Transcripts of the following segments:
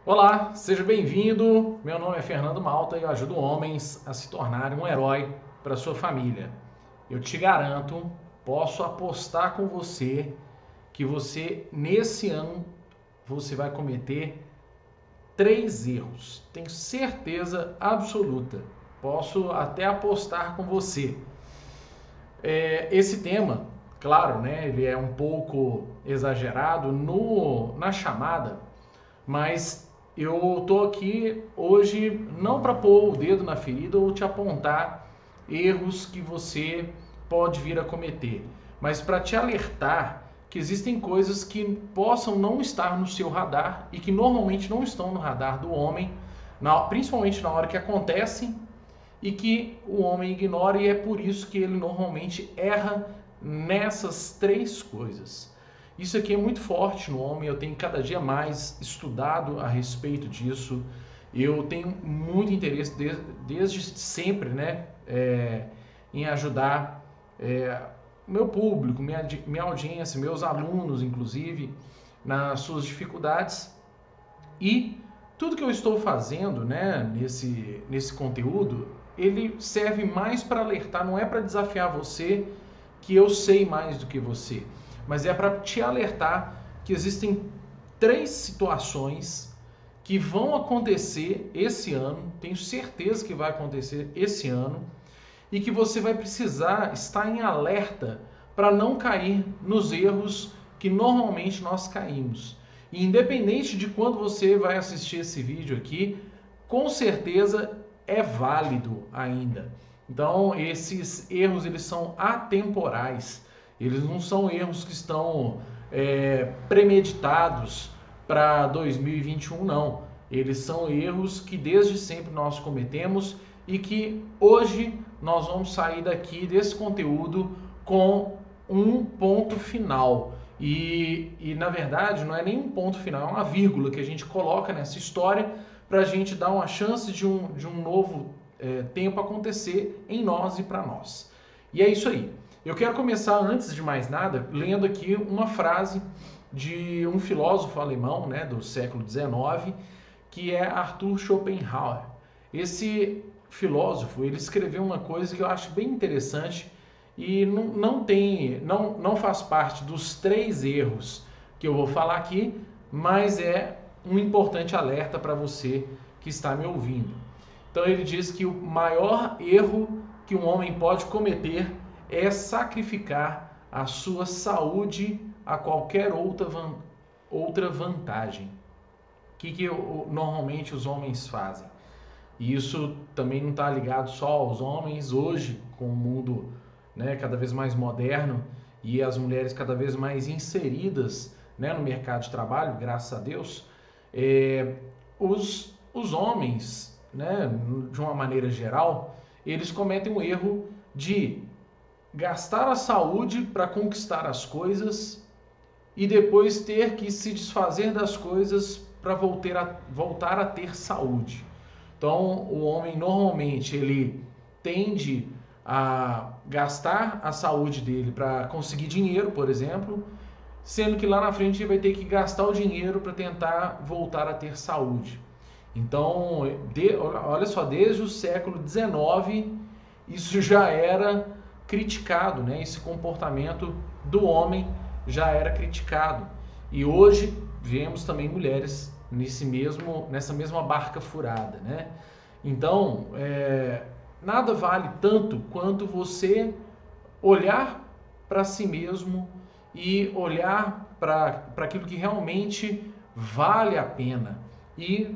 Olá, seja bem-vindo. Meu nome é Fernando Malta e eu ajudo homens a se tornarem um herói para sua família. Eu te garanto, posso apostar com você que nesse ano, você vai cometer 3 erros. Tenho certeza absoluta. Posso até apostar com você. Esse tema, claro, né, ele é um pouco exagerado na chamada, mas eu tô aqui hoje não para pôr o dedo na ferida ou te apontar erros que você pode vir a cometer, mas para te alertar que existem coisas que possam não estar no seu radar e que normalmente não estão no radar do homem, principalmente na hora que acontecem e que o homem ignora, e é por isso que ele normalmente erra nessas 3 coisas. Isso aqui é muito forte no homem, eu tenho cada dia mais estudado a respeito disso, eu tenho muito interesse desde sempre, né, em ajudar o meu público, minha audiência, meus alunos, inclusive, nas suas dificuldades. E tudo que eu estou fazendo, né, nesse conteúdo, ele serve mais para alertar, não é para desafiar você que eu sei mais do que você, mas é para te alertar que existem 3 situações que vão acontecer esse ano, tenho certeza que vai acontecer esse ano, e que você vai precisar estar em alerta para não cair nos erros que normalmente nós caímos. E independente de quando você vai assistir esse vídeo aqui, com certeza é válido ainda. Então, esses erros eles são atemporais. Eles não são erros que estão premeditados para 2021, não. Eles são erros que desde sempre nós cometemos e que hoje nós vamos sair daqui desse conteúdo com um ponto final. E na verdade não é nem um ponto final, é uma vírgula que a gente coloca nessa história para a gente dar uma chance de um novo tempo acontecer em nós e para nós. E é isso aí. Eu quero começar, antes de mais nada, lendo aqui uma frase de um filósofo alemão, né, do século XIX, que é Arthur Schopenhauer. Esse filósofo, ele escreveu uma coisa que eu acho bem interessante e não faz parte dos 3 erros que eu vou falar aqui, mas é um importante alerta para você que está me ouvindo. Então ele diz que o maior erro que um homem pode cometer é sacrificar a sua saúde a qualquer outra vantagem. O que normalmente os homens fazem? E isso também não está ligado só aos homens. Hoje, com o mundo, né, cada vez mais moderno e as mulheres cada vez mais inseridas, né, no mercado de trabalho, graças a Deus, os homens, né, de uma maneira geral, eles cometem o erro de gastar a saúde para conquistar as coisas e depois ter que se desfazer das coisas para voltar a ter saúde. Então, o homem normalmente ele tende a gastar a saúde dele para conseguir dinheiro, por exemplo, sendo que lá na frente ele vai ter que gastar o dinheiro para tentar voltar a ter saúde. Então, olha só, desde o século XIX isso já era criticado, né? Esse comportamento do homem já era criticado. E hoje vemos também mulheres nessa mesma barca furada, né? Então, nada vale tanto quanto você olhar para si mesmo e olhar para aquilo que realmente vale a pena e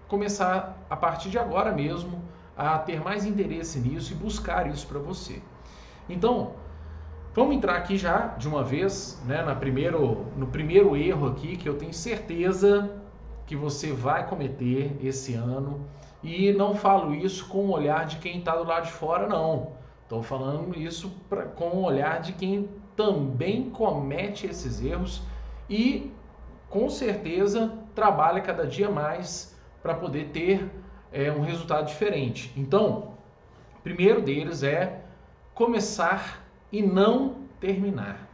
começar a partir de agora mesmo a ter mais interesse nisso e buscar isso para você. Então, vamos entrar aqui já de uma vez, né, no primeiro erro aqui que eu tenho certeza que você vai cometer esse ano, e não falo isso com o olhar de quem está do lado de fora, não. Estou falando isso com o olhar de quem também comete esses erros e com certeza trabalha cada dia mais para poder ter um resultado diferente. Então, o primeiro deles é começar e não terminar.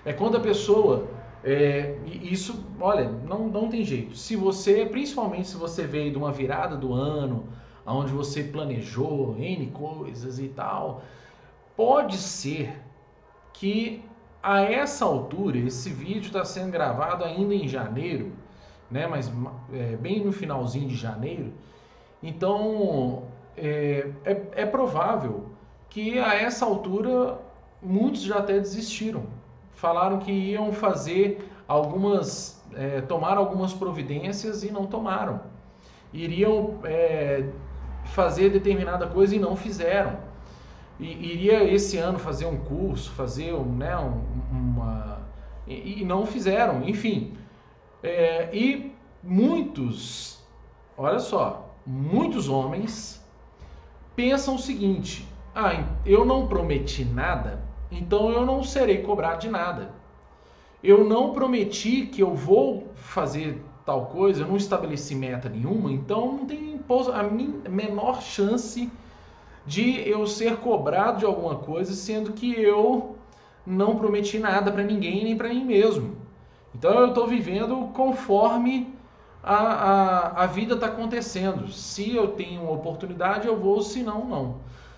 É quando a pessoa E isso, olha, não tem jeito. Se você, principalmente se você veio de uma virada do ano, onde você planejou N coisas e tal, pode ser que a essa altura, esse vídeo está sendo gravado ainda em janeiro, né? Mas bem no finalzinho de janeiro. Então é provável que a essa altura muitos já até desistiram. Falaram que iam fazer tomar algumas providências e não tomaram. Iriam fazer determinada coisa e não fizeram. Iria esse ano fazer um curso, fazer e não fizeram, enfim. E muitos, olha só, muitos homens pensam o seguinte: eu não prometi nada, então eu não serei cobrado de nada. Eu não prometi que eu vou fazer tal coisa, eu não estabeleci meta nenhuma, então não tem a menor chance de eu ser cobrado de alguma coisa, sendo que eu não prometi nada para ninguém, nem para mim mesmo. Então eu estou vivendo conforme a vida está acontecendo. Se eu tenho uma oportunidade, eu vou, se não, não.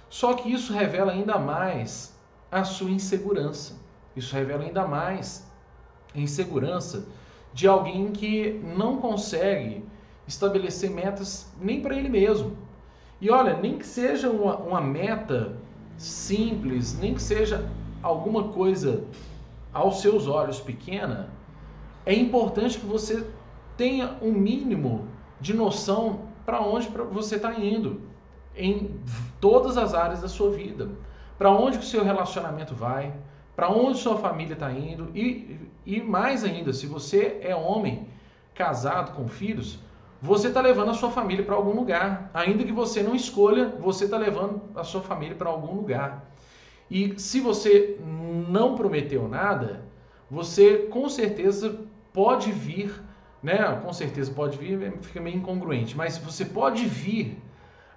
Só que isso revela ainda mais a sua insegurança. Isso revela ainda mais a insegurança de alguém que não consegue estabelecer metas nem para ele mesmo. E olha, nem que seja uma meta simples, nem que seja alguma coisa aos seus olhos pequena, é importante que você tenha um mínimo de noção para onde você está indo em todas as áreas da sua vida. Para onde que o seu relacionamento vai, para onde sua família está indo e mais ainda, se você é homem, casado, com filhos, você está levando a sua família para algum lugar. Ainda que você não escolha, você está levando a sua família para algum lugar. E se você não prometeu nada, você com certeza pode vir, né? Com certeza pode vir, fica meio incongruente, mas você pode vir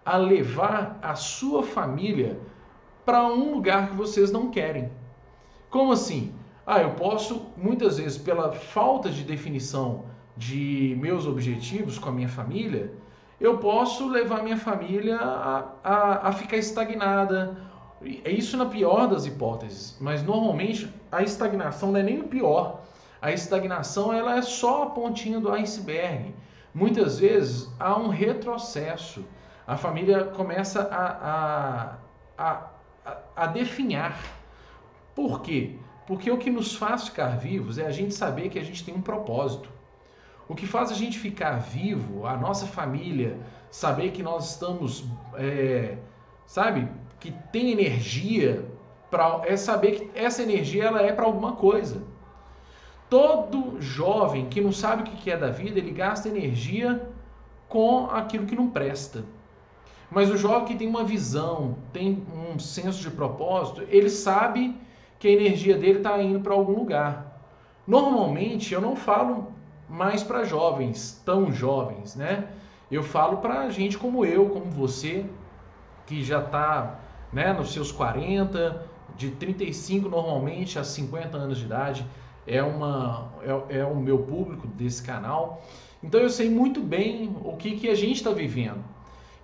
a levar a sua família para um lugar que vocês não querem. Como assim? Eu posso, muitas vezes, pela falta de definição de meus objetivos com a minha família, eu posso levar minha família a ficar estagnada. É isso na pior das hipóteses, mas normalmente a estagnação não é nem o pior. A estagnação ela é só a pontinha do iceberg. Muitas vezes há um retrocesso. A família começa a definhar. Por quê? Porque o que nos faz ficar vivos é a gente saber que a gente tem um propósito. O que faz a gente ficar vivo, a nossa família, saber que nós estamos, sabe, que tem energia, é saber que essa energia ela é para alguma coisa. Todo jovem que não sabe o que é da vida, ele gasta energia com aquilo que não presta. Mas o jovem que tem uma visão, tem um senso de propósito, ele sabe que a energia dele está indo para algum lugar. Normalmente eu não falo mais para jovens, tão jovens, né? Eu falo para gente como eu, como você, que já está, né, nos seus 40, de 35 normalmente a 50 anos de idade, é o meu público desse canal. Então eu sei muito bem o que a gente está vivendo.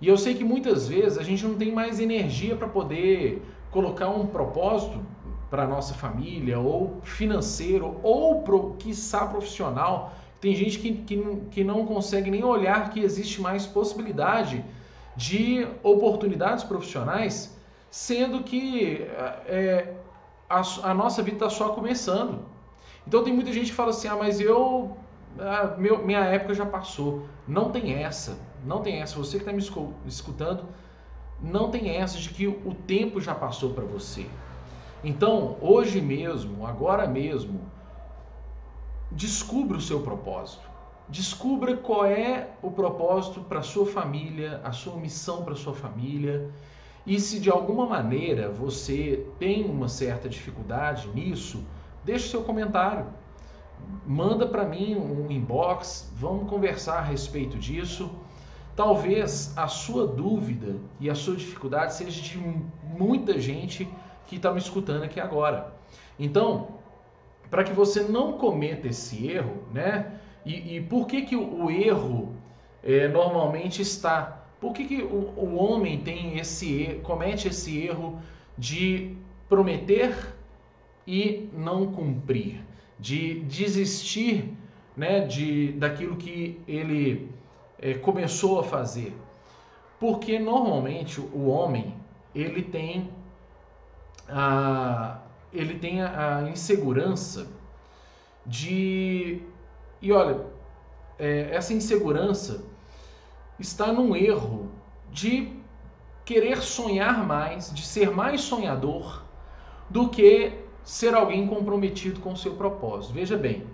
E eu sei que muitas vezes a gente não tem mais energia para poder colocar um propósito para a nossa família, ou financeiro, ou quiçá profissional. Tem gente que não consegue nem olhar que existe mais possibilidade de oportunidades profissionais, sendo que a nossa vida está só começando. Então tem muita gente que fala assim, mas minha época já passou. Não tem essa, não tem essa. Você que está me escutando, não tem essa de que o tempo já passou para você. Então, hoje mesmo, agora mesmo, descubra o seu propósito. Descubra qual é o propósito para a sua família, a sua missão para a sua família. E se de alguma maneira você tem uma certa dificuldade nisso, deixe seu comentário. Manda para mim um inbox, vamos conversar a respeito disso. Talvez a sua dúvida e a sua dificuldade seja de muita gente que está me escutando aqui agora. Então, para que você não cometa esse erro, né? E por que que o erro normalmente está? Por que que o homem tem comete esse erro de prometer e não cumprir, de desistir, né, daquilo que ele começou a fazer? Porque normalmente o homem ele tem a insegurança de... E olha, essa insegurança está num erro de querer sonhar mais, de ser mais sonhador do que ser alguém comprometido com o seu propósito. Veja bem,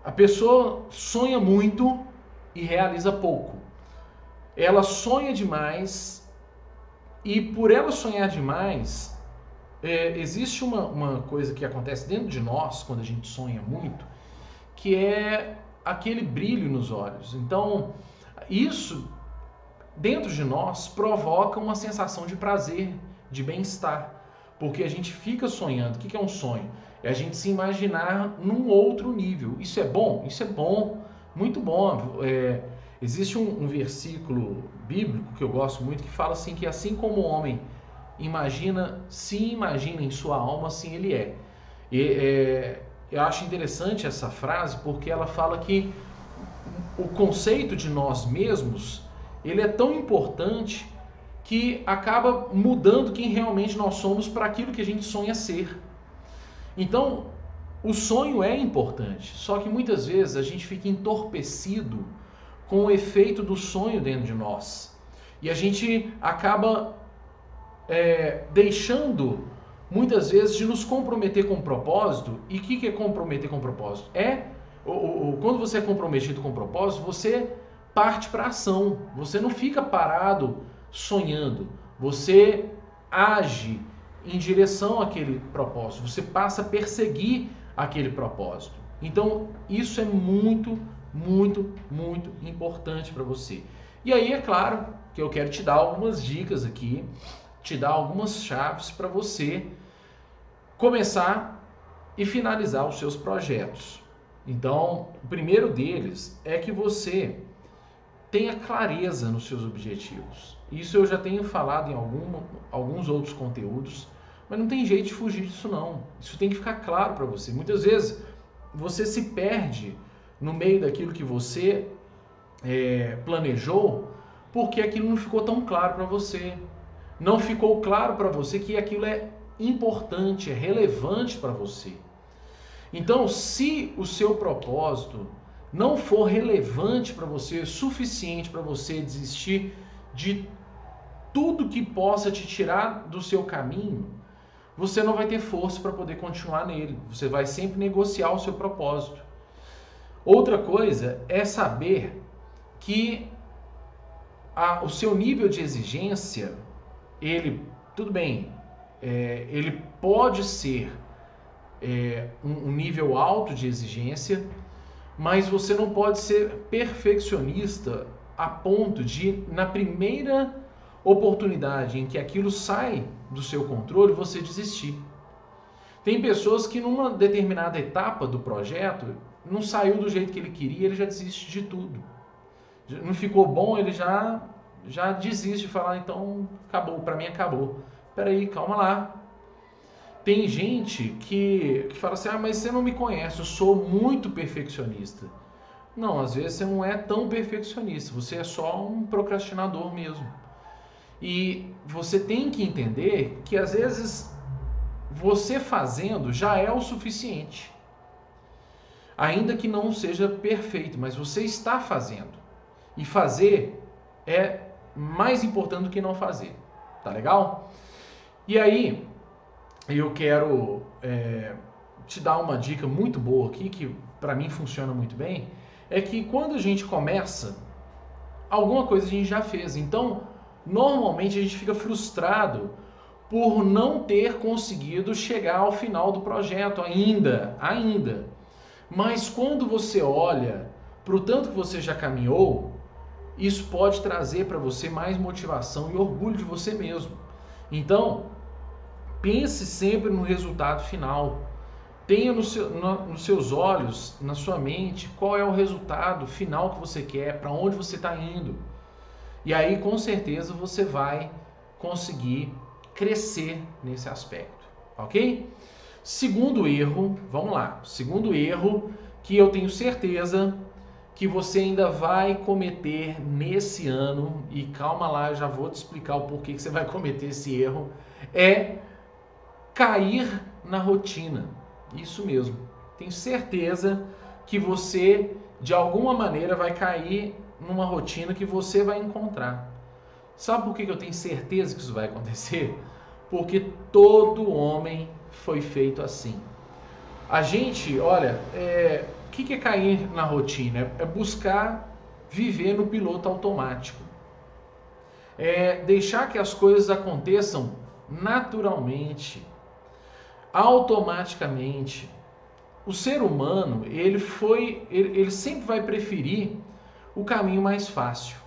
a pessoa sonha muito e realiza pouco. Ela sonha demais e por ela sonhar demais, existe uma coisa que acontece dentro de nós quando a gente sonha muito, que é aquele brilho nos olhos. Então, isso dentro de nós provoca uma sensação de prazer, de bem-estar, porque a gente fica sonhando. O que é um sonho? É a gente se imaginar num outro nível. Isso é bom? Isso é bom, muito bom. Existe um versículo bíblico que eu gosto muito que fala assim, que assim como o homem se imagina em sua alma, assim ele é. Eu acho interessante essa frase porque ela fala que o conceito de nós mesmos, ele é tão importante que acaba mudando quem realmente nós somos para aquilo que a gente sonha ser. Então, o sonho é importante, só que muitas vezes a gente fica entorpecido com o efeito do sonho dentro de nós. E a gente acaba deixando, muitas vezes, de nos comprometer com o propósito. E o que é comprometer com o propósito? Quando você é comprometido com o propósito, você parte para a ação. Você não fica parado sonhando. Você age em direção àquele propósito. Você passa a perseguir aquele propósito. Então, isso é muito, muito, muito importante para você. E aí, é claro que eu quero te dar algumas dicas aqui, te dar algumas chaves para você começar e finalizar os seus projetos. Então, o primeiro deles é que você tenha clareza nos seus objetivos. Isso eu já tenho falado em alguns outros conteúdos, mas não tem jeito de fugir disso não. Isso tem que ficar claro para você. Muitas vezes você se perde no meio daquilo que você planejou porque aquilo não ficou tão claro para você. Não ficou claro para você que aquilo é importante, é relevante para você. Então, se o seu propósito não for relevante para você, suficiente para você desistir de tudo que possa te tirar do seu caminho, você não vai ter força para poder continuar nele. Você vai sempre negociar o seu propósito. Outra coisa é saber que o seu nível de exigência, tudo bem, ele pode ser um nível alto de exigência, mas você não pode ser perfeccionista a ponto de, na primeira oportunidade em que aquilo sai do seu controle, você desistir. Tem pessoas que numa determinada etapa do projeto não saiu do jeito que ele queria, ele já desiste de tudo. Não ficou bom, ele já desiste de falar, então acabou, para mim acabou. Peraí, calma lá. Tem gente que fala assim, mas você não me conhece, eu sou muito perfeccionista. Não, às vezes você não é tão perfeccionista, você é só um procrastinador mesmo. E você tem que entender que às vezes você fazendo já é o suficiente. Ainda que não seja perfeito, mas você está fazendo. E fazer é mais importante do que não fazer. Tá legal? E aí, eu quero te dar uma dica muito boa aqui, que para mim funciona muito bem, é que quando a gente começa, alguma coisa a gente já fez. Então, normalmente a gente fica frustrado por não ter conseguido chegar ao final do projeto ainda. Mas quando você olha para o tanto que você já caminhou, isso pode trazer para você mais motivação e orgulho de você mesmo. Então, pense sempre no resultado final. tenha nos seus olhos, na sua mente, qual é o resultado final que você quer, para onde você está indo. E aí, com certeza, você vai conseguir crescer nesse aspecto, ok? Segundo erro, vamos lá. Segundo erro que eu tenho certeza que você ainda vai cometer nesse ano, e calma lá, eu já vou te explicar o porquê que você vai cometer esse erro, é cair na rotina. Isso mesmo. Tenho certeza que você, de alguma maneira, vai cair numa rotina que você vai encontrar. Sabe por que eu tenho certeza que isso vai acontecer? Porque todo homem foi feito assim. A gente, olha, o que é cair na rotina? É buscar viver no piloto automático. É deixar que as coisas aconteçam naturalmente, automaticamente. O ser humano, ele sempre vai preferir o caminho mais fácil,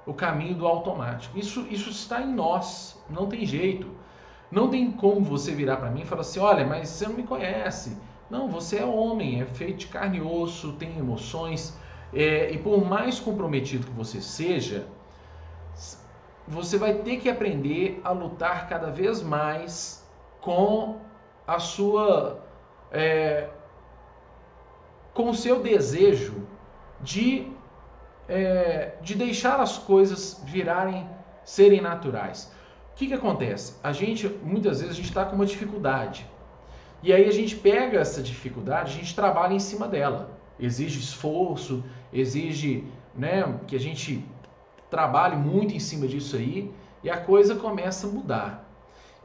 o caminho do automático. Isso está em nós, não tem jeito. Não tem como você virar para mim e falar assim, olha, mas você não me conhece. Não, você é homem, é feito de carne e osso, tem emoções, e por mais comprometido que você seja, você vai ter que aprender a lutar cada vez mais com a sua... com o seu desejo de deixar as coisas serem naturais. O que acontece? Muitas vezes a gente está com uma dificuldade. E aí a gente pega essa dificuldade, a gente trabalha em cima dela. Exige esforço, exige, né, que a gente trabalhe muito em cima disso aí, e a coisa começa a mudar.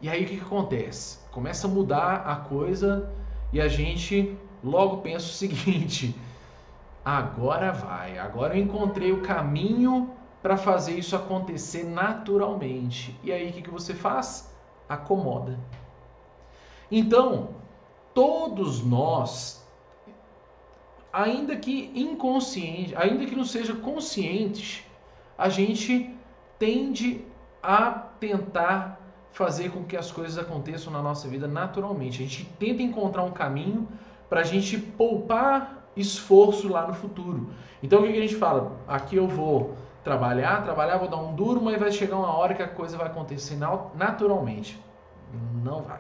E aí o que acontece? Começa a mudar a coisa e a gente logo pensa o seguinte: agora vai, agora eu encontrei o caminho para fazer isso acontecer naturalmente. E aí o que você faz? Acomoda. Então, todos nós, ainda que inconsciente, ainda que não seja consciente, a gente tende a tentar fazer com que as coisas aconteçam na nossa vida naturalmente. A gente tenta encontrar um caminho para a gente poupar esforço lá no futuro. Então o que a gente fala? Aqui eu vou trabalhar, vou dar um duro, mas vai chegar uma hora que a coisa vai acontecer naturalmente. Não vai.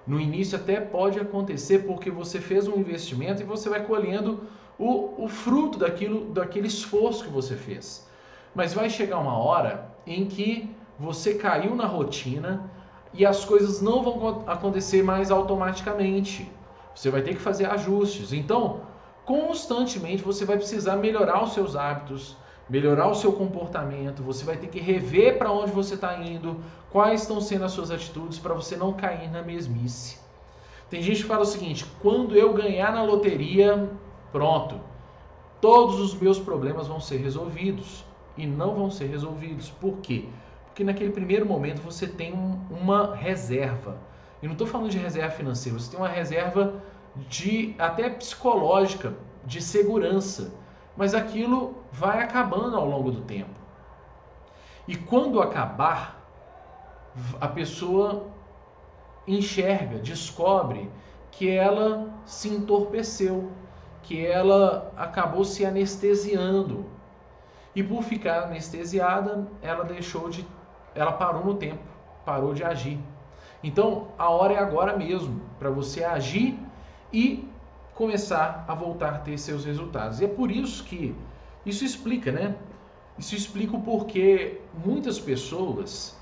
No início até pode acontecer porque você fez um investimento e você vai colhendo o fruto daquele esforço que você fez. Mas vai chegar uma hora em que você caiu na rotina e as coisas não vão acontecer mais automaticamente. Você vai ter que fazer ajustes. Então, constantemente você vai precisar melhorar os seus hábitos, melhorar o seu comportamento, você vai ter que rever para onde você está indo, quais estão sendo as suas atitudes para você não cair na mesmice. Tem gente que fala o seguinte: quando eu ganhar na loteria, pronto, todos os meus problemas vão ser resolvidos. E não vão ser resolvidos. Por quê? Porque naquele primeiro momento você tem uma reserva. E não estou falando de reserva financeira, você tem uma reserva até psicológica, de segurança. Mas aquilo vai acabando ao longo do tempo. E quando acabar, a pessoa enxerga, descobre que ela se entorpeceu, que ela acabou se anestesiando. E por ficar anestesiada, ela parou no tempo, parou de agir. Então, a hora é agora mesmo, para você agir e começar a voltar a ter seus resultados. E é por isso que isso explica, né? Isso explica o porquê muitas pessoas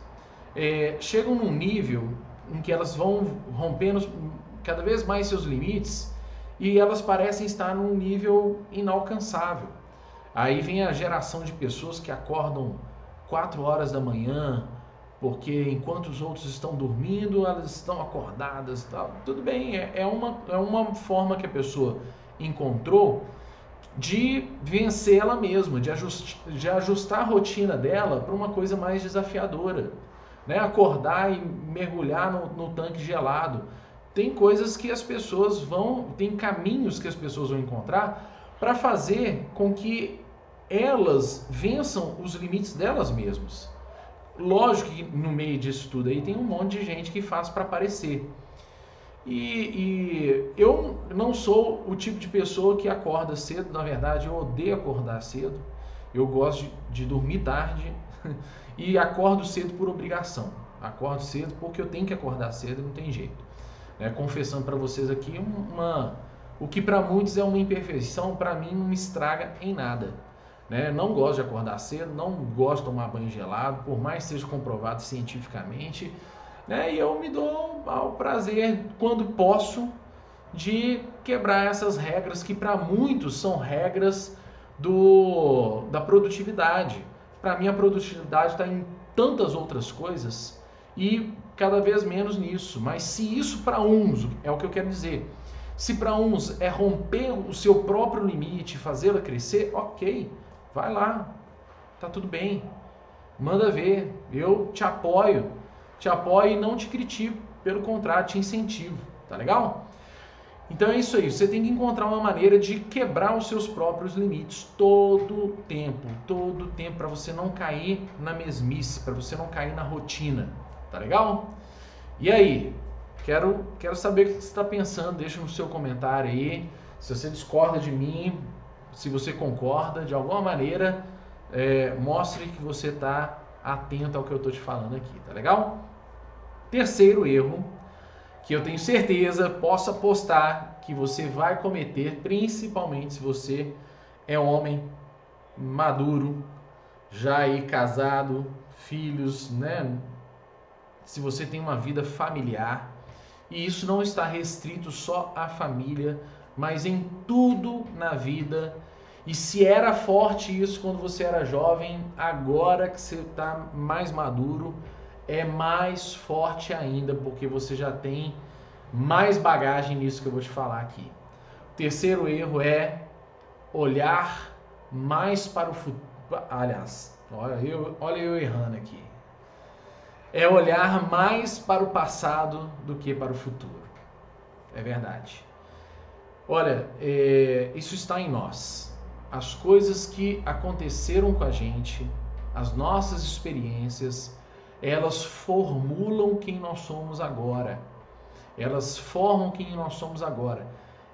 chegam num nível em que elas vão rompendo cada vez mais seus limites e elas parecem estar num nível inalcançável. Aí vem a geração de pessoas que acordam 4 horas da manhã, porque enquanto os outros estão dormindo, elas estão acordadas. Tal. Tudo bem, é uma forma que a pessoa encontrou de vencer ela mesma, de ajustar a rotina dela para uma coisa mais desafiadora. Né? Acordar e mergulhar no tanque gelado. Tem coisas que as pessoas tem caminhos que as pessoas vão encontrar para fazer com que elas vençam os limites delas mesmas. Lógico que no meio disso tudo aí tem um monte de gente que faz para aparecer. E eu não sou o tipo de pessoa que acorda cedo, na verdade eu odeio acordar cedo, eu gosto de dormir tarde e acordo cedo por obrigação. Acordo cedo porque eu tenho que acordar cedo, não tem jeito. Confessando para vocês aqui, o que para muitos é uma imperfeição, para mim não me estraga em nada. Não gosto de acordar cedo, não gosto de tomar banho gelado, por mais que seja comprovado cientificamente. E eu me dou ao prazer, quando posso, de quebrar essas regras que para muitos são regras da produtividade. Para mim a produtividade está em tantas outras coisas e cada vez menos nisso. Mas se isso para uns, é o que eu quero dizer, se para uns é romper o seu próprio limite, fazê-la crescer, ok, vai lá, tá tudo bem, manda ver, eu te apoio e não te critico, pelo contrário, te incentivo, tá legal? Então é isso aí, você tem que encontrar uma maneira de quebrar os seus próprios limites todo tempo, para você não cair na mesmice, para você não cair na rotina, tá legal? E aí, quero saber o que você está pensando, deixa no seu comentário aí, se você discorda de mim, se você concorda, de alguma maneira, mostre que você está atento ao que eu estou te falando aqui, tá legal? Terceiro erro, que eu tenho certeza, posso apostar que você vai cometer, principalmente se você é homem maduro, já aí casado, filhos, se você tem uma vida familiar, e isso não está restrito só à família, mas em tudo na vida. E se era forte isso quando você era jovem, agora que você está mais maduro, é mais forte ainda, porque você já tem mais bagagem nisso que eu vou te falar aqui. O terceiro erro é olhar mais para o futuro. Aliás, olha eu errando aqui. É olhar mais para o passado do que para o futuro. É verdade. Olha, isso está em nós. As coisas que aconteceram com a gente, as nossas experiências, elas formulam quem nós somos agora. Elas formam quem nós somos agora.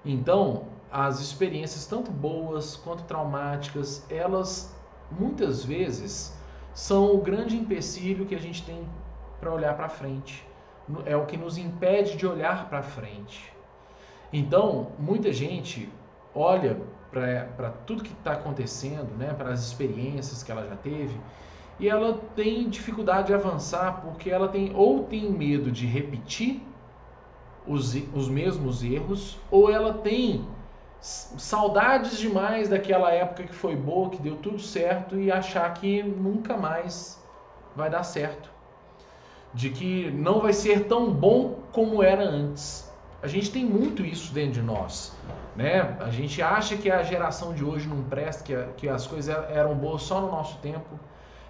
Então, as experiências, tanto boas quanto traumáticas, elas muitas vezes são o grande empecilho que a gente tem para olhar para frente. É o que nos impede de olhar para frente. Então, muita gente olha para tudo que está acontecendo, para as experiências que ela já teve, e ela tem dificuldade de avançar porque ela tem medo de repetir os mesmos erros, ou ela tem saudades demais daquela época que foi boa, que deu tudo certo, e achar que nunca mais vai dar certo, de que não vai ser tão bom como era antes. A gente tem muito isso dentro de nós, A gente acha que a geração de hoje não presta, que as coisas eram boas só no nosso tempo,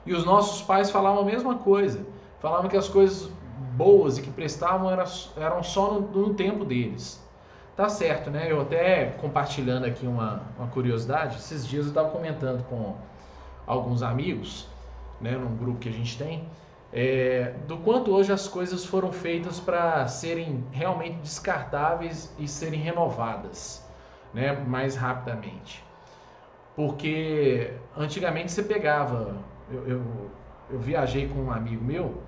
e os nossos pais falavam a mesma coisa, falavam que as coisas boas e que prestavam eram só no tempo deles. Tá certo, Eu até compartilhando aqui uma curiosidade, esses dias eu estava comentando com alguns amigos, num grupo que a gente tem, do quanto hoje as coisas foram feitas para serem realmente descartáveis e serem renovadas, mais rapidamente. Porque antigamente você pegava, eu viajei com um amigo meu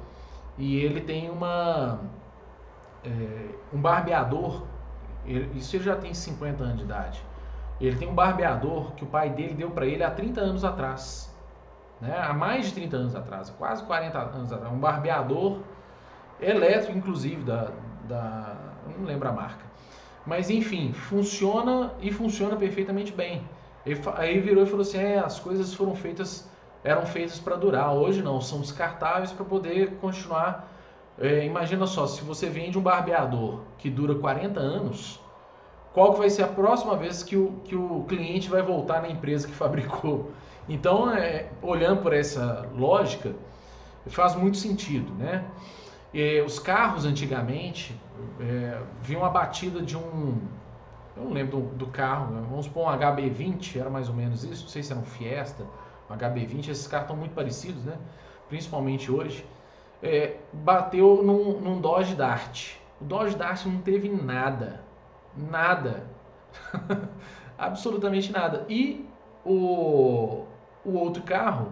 e ele tem um barbeador, isso ele já tem 50 anos de idade. Ele tem um barbeador que o pai dele deu para ele há 30 anos atrás. Há mais de 30 anos atrás, quase 40 anos atrás. Um barbeador elétrico, inclusive, não lembro a marca. Mas enfim, funciona e funciona perfeitamente bem. Aí virou e falou assim, as coisas eram feitas para durar. Hoje não, são descartáveis para poder continuar. Imagina só, se você vende um barbeador que dura 40 anos, qual que vai ser a próxima vez que o cliente vai voltar na empresa que fabricou? Então, olhando por essa lógica, faz muito sentido, os carros antigamente, vinha uma batida de eu não lembro do carro, vamos supor um HB20, era mais ou menos isso, não sei se era um Fiesta, um HB20, esses carros estão muito parecidos, principalmente hoje, bateu num Dodge Dart, O Dodge Dart não teve nada. Nada. Absolutamente nada. E o outro carro,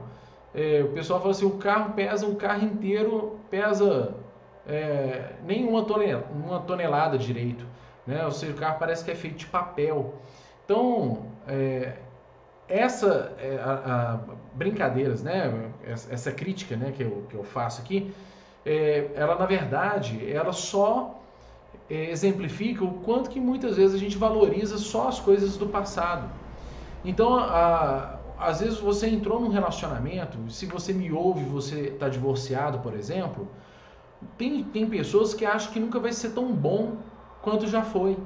o pessoal fala assim, o carro inteiro pesa nem uma tonelada direito, né? Ou seja, o carro parece que é feito de papel. Então, brincadeiras, né? Essa crítica, né, que eu faço aqui, ela na verdade, ela só exemplifica o quanto que muitas vezes a gente valoriza só as coisas do passado. Então, às vezes você entrou num relacionamento, se você me ouve, você está divorciado, por exemplo, tem pessoas que acham que nunca vai ser tão bom quanto já foi.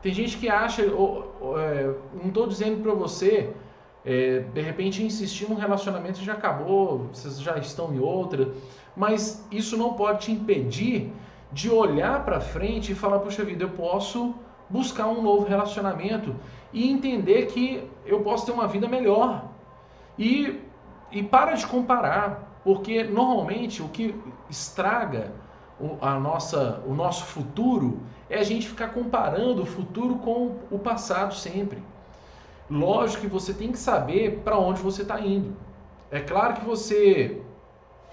Tem gente que acha, não estou dizendo para você, de repente insistir num relacionamento já acabou, vocês já estão em outra, mas isso não pode te impedir de olhar para frente e falar, puxa vida, eu posso buscar um novo relacionamento e entender que eu posso ter uma vida melhor. E para de comparar, porque normalmente o que estraga o nosso futuro é a gente ficar comparando o futuro com o passado sempre. Lógico que você tem que saber para onde você está indo. É claro que você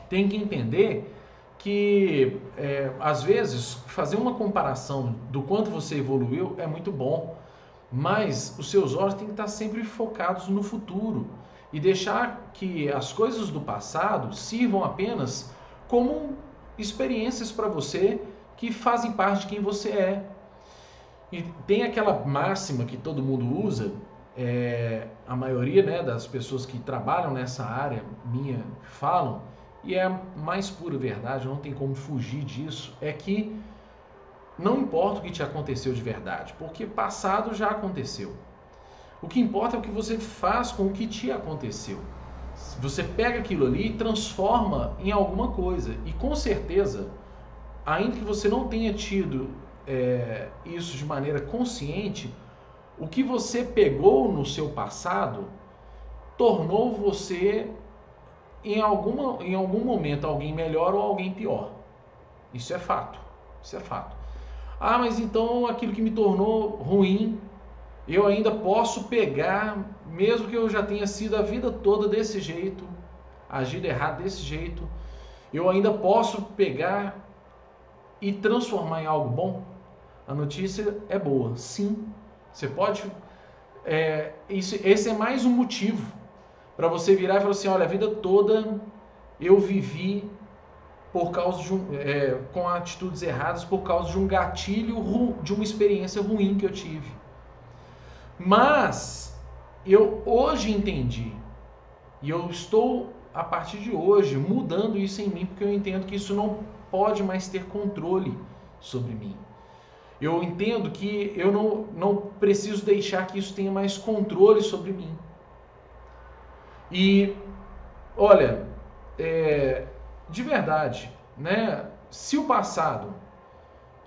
tem que entender que às vezes fazer uma comparação do quanto você evoluiu é muito bom, mas os seus olhos têm que estar sempre focados no futuro e deixar que as coisas do passado sirvam apenas como experiências para você que fazem parte de quem você é. E tem aquela máxima que todo mundo usa, a maioria, né, das pessoas que trabalham nessa área minha falam, e é a mais pura verdade, não tem como fugir disso, é que não importa o que te aconteceu de verdade, porque passado já aconteceu. O que importa é o que você faz com o que te aconteceu. Você pega aquilo ali e transforma em alguma coisa. E com certeza, ainda que você não tenha tido isso de maneira consciente, o que você pegou no seu passado tornou você em algum momento alguém melhor ou alguém pior. Isso é fato. Isso é fato. Ah, mas então aquilo que me tornou ruim, eu ainda posso pegar, mesmo que eu já tenha sido a vida toda desse jeito, agido errado desse jeito, eu ainda posso pegar e transformar em algo bom? A notícia é boa, sim. Você pode... esse é mais um motivo para você virar e falar assim, olha, a vida toda eu vivi por causa de com atitudes erradas, por causa de um gatilho, de uma experiência ruim que eu tive. Mas eu hoje entendi, e eu estou, a partir de hoje, mudando isso em mim, porque eu entendo que isso não pode mais ter controle sobre mim. Eu entendo que eu não preciso deixar que isso tenha mais controle sobre mim. E, olha, de verdade, né? Se o passado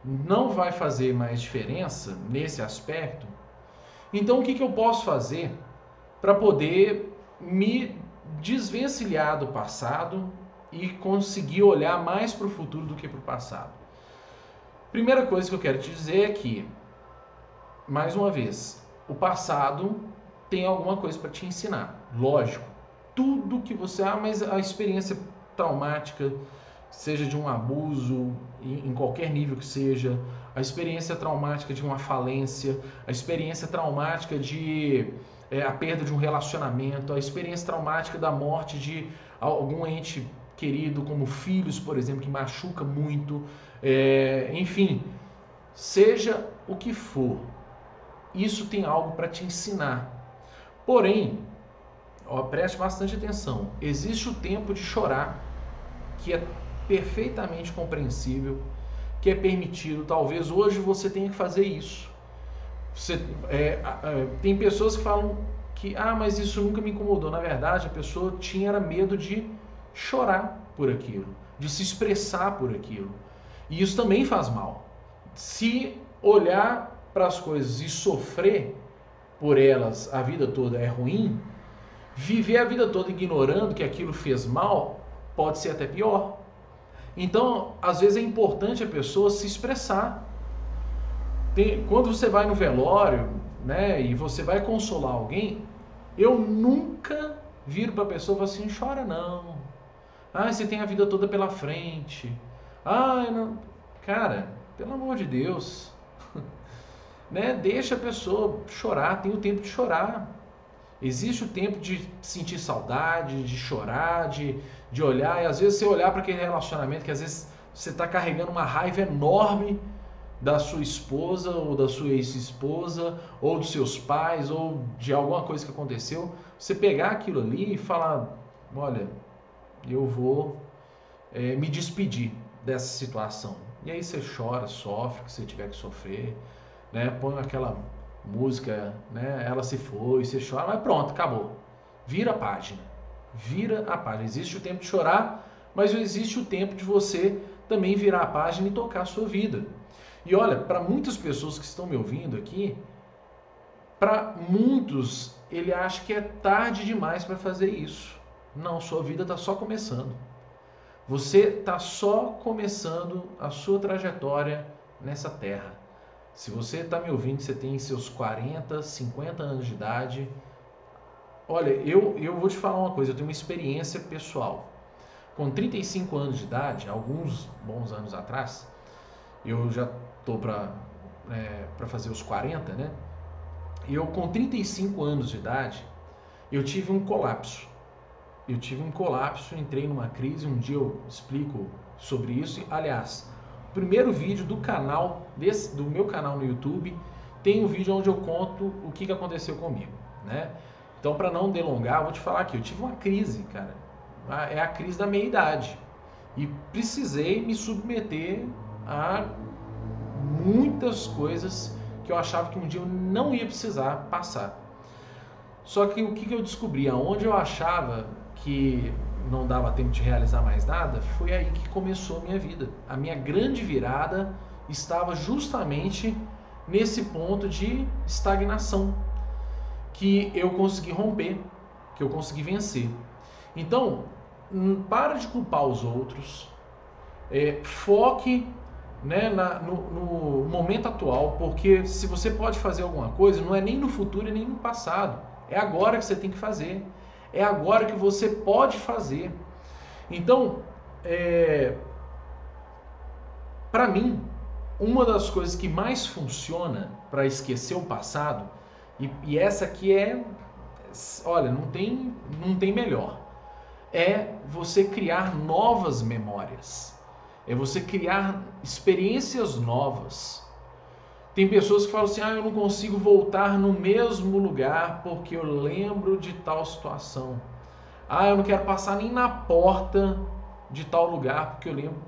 não vai fazer mais diferença nesse aspecto, então o que eu posso fazer para poder me desvencilhar do passado e conseguir olhar mais para o futuro do que para o passado? Primeira coisa que eu quero te dizer é que, mais uma vez, o passado tem alguma coisa para te ensinar. Lógico, tudo que você... mas a experiência traumática, seja de um abuso, em qualquer nível que seja, a experiência traumática de uma falência, a experiência traumática de a perda de um relacionamento, a experiência traumática da morte de algum ente querido, como filhos, por exemplo, que machuca muito, enfim, seja o que for, isso tem algo para te ensinar. Porém, preste bastante atenção, existe o tempo de chorar, que é perfeitamente compreensível, que é permitido. Talvez hoje você tenha que fazer isso. Tem pessoas que falam que mas isso nunca me incomodou. Na verdade, a pessoa era medo de chorar por aquilo, de se expressar por aquilo. E isso também faz mal. Se olhar para as coisas e sofrer por elas a vida toda é ruim, viver a vida toda ignorando que aquilo fez mal pode ser até pior. Então, às vezes é importante a pessoa se expressar. Quando você vai no velório, né, e você vai consolar alguém, eu nunca viro para a pessoa e falo assim, chora não. Ah, você tem a vida toda pela frente. Ah, não. Cara, pelo amor de Deus, né? Deixa a pessoa chorar, tem o tempo de chorar. Existe o tempo de sentir saudade, de chorar, de olhar, e às vezes você olhar para aquele relacionamento que às vezes você está carregando uma raiva enorme da sua esposa ou da sua ex-esposa ou dos seus pais ou de alguma coisa que aconteceu, você pegar aquilo ali e falar, olha, eu vou me despedir dessa situação. E aí você chora, sofre, que você tiver que sofrer, né? Põe aquela música, né? Ela se foi, você chora, mas pronto, acabou. Vira a página. Vira a página. Existe o tempo de chorar, mas existe o tempo de você também virar a página e tocar a sua vida. E olha, para muitas pessoas que estão me ouvindo aqui, para muitos ele acha que é tarde demais para fazer isso. Não, sua vida está só começando. Você está só começando a sua trajetória nessa terra. Se você está me ouvindo, você tem seus 40, 50 anos de idade, olha, eu vou te falar uma coisa, eu tenho uma experiência pessoal. Com 35 anos de idade, alguns bons anos atrás, eu já estou para fazer os 40, né? E eu com 35 anos de idade, eu tive um colapso. Entrei numa crise, um dia eu explico sobre isso. Aliás, o primeiro vídeo do canal, do meu canal no YouTube, tem um vídeo onde eu conto o que aconteceu comigo, né? Então, para não delongar, eu vou te falar aqui, eu tive uma crise, cara. É a crise da meia-idade. E precisei me submeter a muitas coisas que eu achava que um dia eu não ia precisar passar. Só que o que eu descobri? Aonde eu achava que não dava tempo de realizar mais nada, foi aí que começou a minha vida. A minha grande virada estava justamente nesse ponto de estagnação, que eu consegui romper, que eu consegui vencer. Então, para de culpar os outros, foque, né, no momento atual, porque se você pode fazer alguma coisa, não é nem no futuro e nem no passado, é agora que você tem que fazer, é agora que você pode fazer. Então, para mim, uma das coisas que mais funciona para esquecer o passado, e essa aqui olha, não tem melhor, é você criar novas memórias, é você criar experiências novas. Tem pessoas que falam assim, eu não consigo voltar no mesmo lugar porque eu lembro de tal situação. Eu não quero passar nem na porta de tal lugar porque eu lembro.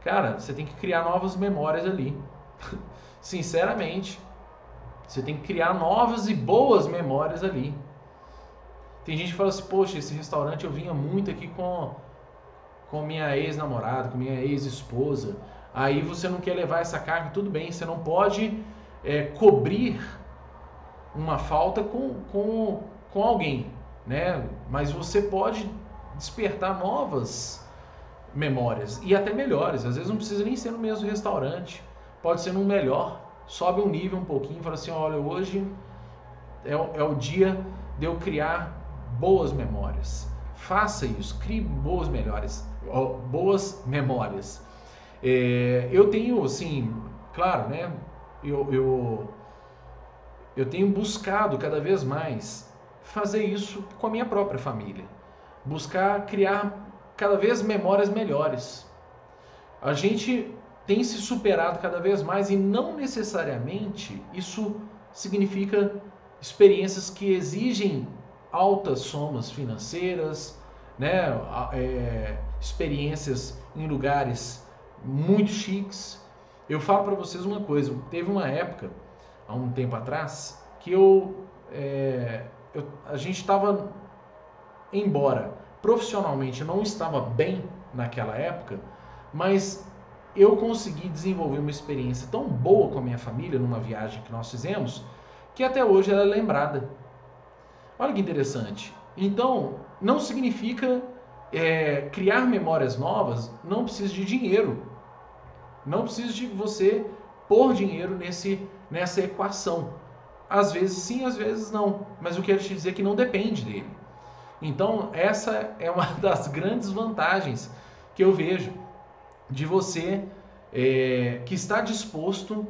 Cara, você tem que criar novas memórias ali. Sinceramente, você tem que criar novas e boas memórias ali. Tem gente que fala assim, poxa, esse restaurante eu vinha muito aqui com minha ex-namorada, com minha ex-esposa. Aí você não quer levar essa carga, tudo bem, você não pode cobrir uma falta com alguém, né? Mas você pode despertar novas memórias e até melhores. Às vezes não precisa nem ser no mesmo restaurante, pode ser num melhor. Sobe um nível um pouquinho e fala assim, olha, hoje é o dia de eu criar boas memórias. Faça isso, crie boas memórias. Eu tenho, assim, claro, né? Eu tenho buscado cada vez mais fazer isso com a minha própria família. Buscar criar cada vez memórias melhores. A gente tem se superado cada vez mais e não necessariamente isso significa experiências que exigem altas somas financeiras, né? Experiências em lugares muito chiques. Eu falo para vocês uma coisa, teve uma época, há um tempo atrás, que a gente estava, embora profissionalmente não estava bem naquela época, mas eu consegui desenvolver uma experiência tão boa com a minha família numa viagem que nós fizemos, que até hoje ela é lembrada. Olha que interessante. Então, não significa criar memórias novas não precisa de dinheiro. Não precisa de você pôr dinheiro nessa equação. Às vezes sim, às vezes não. Mas eu quero te dizer que não depende dele. Então, essa é uma das grandes vantagens que eu vejo de você que está disposto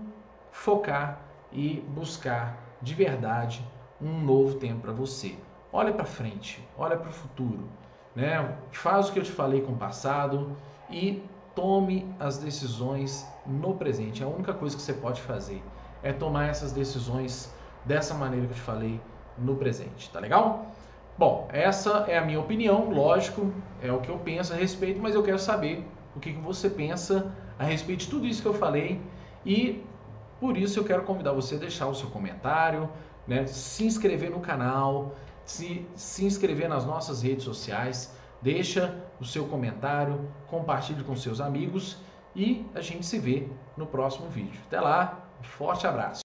a focar e buscar de verdade um novo tempo para você. Olha para frente, olha para o futuro, né? Faz o que eu te falei com o passado e tome as decisões no presente. A única coisa que você pode fazer é tomar essas decisões dessa maneira que eu te falei no presente, tá legal? Bom, essa é a minha opinião, lógico, é o que eu penso a respeito, mas eu quero saber o que você pensa a respeito de tudo isso que eu falei e por isso eu quero convidar você a deixar o seu comentário, né, se inscrever no canal, se inscrever nas nossas redes sociais, deixa o seu comentário, compartilhe com seus amigos e a gente se vê no próximo vídeo. Até lá, um forte abraço!